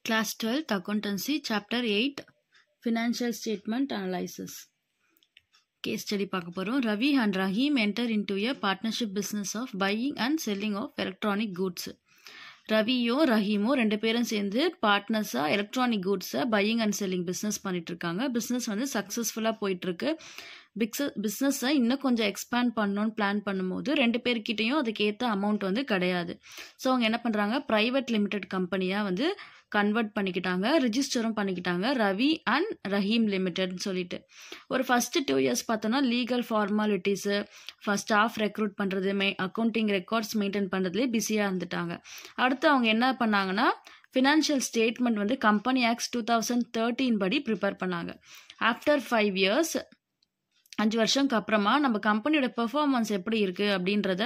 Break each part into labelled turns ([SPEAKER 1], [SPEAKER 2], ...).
[SPEAKER 1] Class 12th Accountancy Chapter 8 Financial Statement Analysis Case study பார்க்க போறோம். Ravi and Rahim enter into a partnership business of buying and selling of electronic goods. ரவியோ ரஹீமோ ரெண்டு பேரும் சேர்ந்து பார்ட்னர்ஸாக electronic கூட்ஸை buying and selling business பண்ணிட்டு இருக்காங்க. Business வந்து சக்ஸஸ்ஃபுல்லாக போயிட்டுருக்கு. பிஸ்னஸை இன்னும் கொஞ்சம் எக்ஸ்பேண்ட் பண்ணணும்னு பிளான் பண்ணும்போது ரெண்டு பேர்கிட்டையும் அதுக்கேற்ற அமௌண்ட் வந்து கிடையாது. ஸோ அவங்க என்ன பண்ணுறாங்க, ப்ரைவேட் லிமிடெட் கம்பெனியாக வந்து கன்வெர்ட் பண்ணிக்கிட்டாங்க, ரிஜிஸ்டரும் பண்ணிக்கிட்டாங்க, ரவி அண்ட் ரஹீம் லிமிடெட்னு சொல்லிட்டு. ஒரு ஃபஸ்ட்டு 2 years பார்த்தோன்னா லீகல் ஃபார்மாலிட்டிஸு, ஸ்டாஃப் ரெக்ரூட் பண்ணுறது, அக்கௌண்டிங் ரெக்கார்ட்ஸ் மெயின்டைன் பண்ணுறதுலேயே பிஸியாக இருந்துட்டாங்க. அடுத்து அவங்க என்ன பண்ணாங்கன்னா, ஃபினான்ஷியல் ஸ்டேட்மெண்ட் வந்து கம்பெனி ஆக்ட்ஸ் 2013 படி ப்ரிப்பேர் பண்ணாங்க. ஆஃப்டர் 5 years 5 வருஷம்க்கு அப்புறமா நம்ம கம்பெனியோட பெர்ஃபார்மன்ஸ் எப்படி இருக்குது அப்படின்றத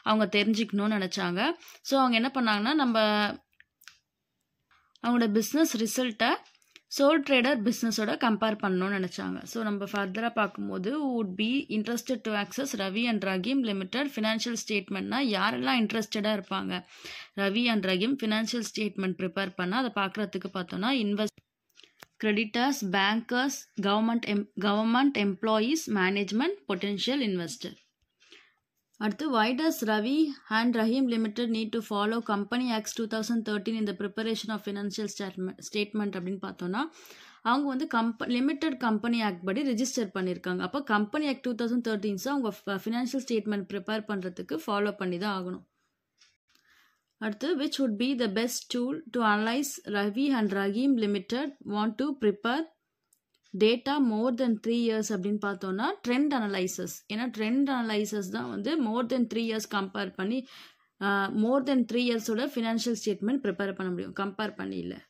[SPEAKER 1] அவங்க தெரிஞ்சுக்கணும்னு நினச்சாங்க. ஸோ அவங்க என்ன பண்ணாங்கன்னா, அவங்களோட பிஸ்னஸ் ரிசல்ட்டை சோல் ட்ரேடர் பிஸ்னஸோட கம்பேர் பண்ணணும்னு நினச்சாங்க. ஸோ நம்ம ஃபர்தராக பார்க்கும்போது would be interested to access Ravi and Rahim limited financial ஸ்டேட்மெண்ட்னா யாரெல்லாம் இன்ட்ரெஸ்டடாக இருப்பாங்க, Ravi and Rahim financial statement prepare பண்ணால் அதை பார்க்குறதுக்கு பார்த்தோன்னா creditors, bankers, government employees, management, potential investor. அடுத்து, why does Ravi and Rahim Limited need to follow Company Acts 2013 in the preparation of financial statement அப்படின்னு பார்த்தோன்னா, அவங்க வந்து லிமிடெட் கம்பெனி ஆக்ட் படி ரிஜிஸ்டர் பண்ணியிருக்காங்க. அப்போ கம்பெனி ஆக்ட் 2013 அவங்க ஃபினான்ஷியல் ஸ்டேட்மெண்ட் ப்ரிப்பேர் பண்ணுறதுக்கு ஃபாலோ பண்ணி தான் ஆகணும். அடுத்து, which would be the best tool to analyze Ravi and Rahim Limited want to prepare data more than 3 years அப்படின்னு பார்த்தோன்னா ட்ரெண்ட் அனலைசஸ். ஏன்னா ட்ரெண்ட் அனலைசஸ் தான் வந்து more than 3 years கம்பேர் பண்ணி more than 3 yearsோட ஃபினான்ஷியல் ஸ்டேட்மெண்ட் ப்ரிப்பேர் பண்ண முடியும், compare பண்ணி இல்லை.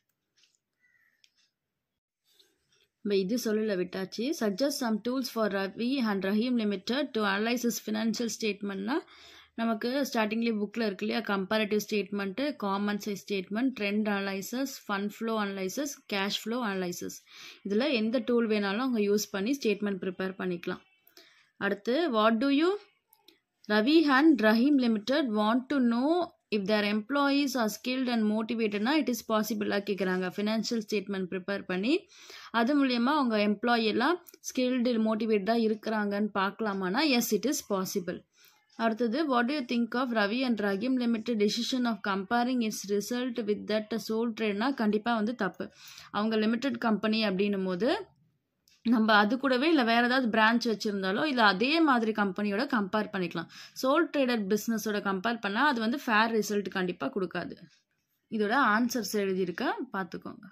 [SPEAKER 1] இது சொல்லல விட்டாச்சு. suggest some tools for Ravi and Rahim Limited to analyze his financial statementனா நமக்கு ஸ்டார்டிங்லேயே புக்கில் இருக்கு இல்லையா, comparative statement, common size statement, trend analysis, fund flow analysis, cash flow analysis. இதில் எந்த டூல் வேணாலும் அவங்க யூஸ் பண்ணி ஸ்டேட்மெண்ட் ப்ரிப்பேர் பண்ணிக்கலாம். அடுத்து, what do you Ravi and Rahim limited want to know if their employees are skilled and மோட்டிவேட்டட்னா it is பாசிபிளாக கேட்குறாங்க. ஃபினான்ஷியல் ஸ்டேட்மெண்ட் ப்ரிப்பேர் பண்ணி அது மூலயமா அவங்க எம்ப்ளாயி எல்லாம் ஸ்கில்டு மோட்டிவேட்டடாக இருக்கிறாங்கன்னு பார்க்கலாமானா எஸ், இட் இஸ் பாசிபிள். அடுத்தது, what do you think of Ravi and Rahim limited decision of comparing its result with that sole ட்ரேட்னா கண்டிப்பாக வந்து தப்பு. அவங்க லிமிடெட் கம்பெனி அப்படின்னும் போது நம்ம அது கூடவே இல்லை வேறு ஏதாவது பிரான்ச் வச்சுருந்தாலோ இல்லை அதே மாதிரி கம்பெனியோட கம்பேர் பண்ணிக்கலாம். சோல் ட்ரேடர் பிஸ்னஸோட கம்பேர் பண்ணால் அது வந்து ஃபேர் ரிசல்ட் கண்டிப்பாக கொடுக்காது. இதோட ஆன்சர்ஸ் எழுதியிருக்க பார்த்துக்கோங்க.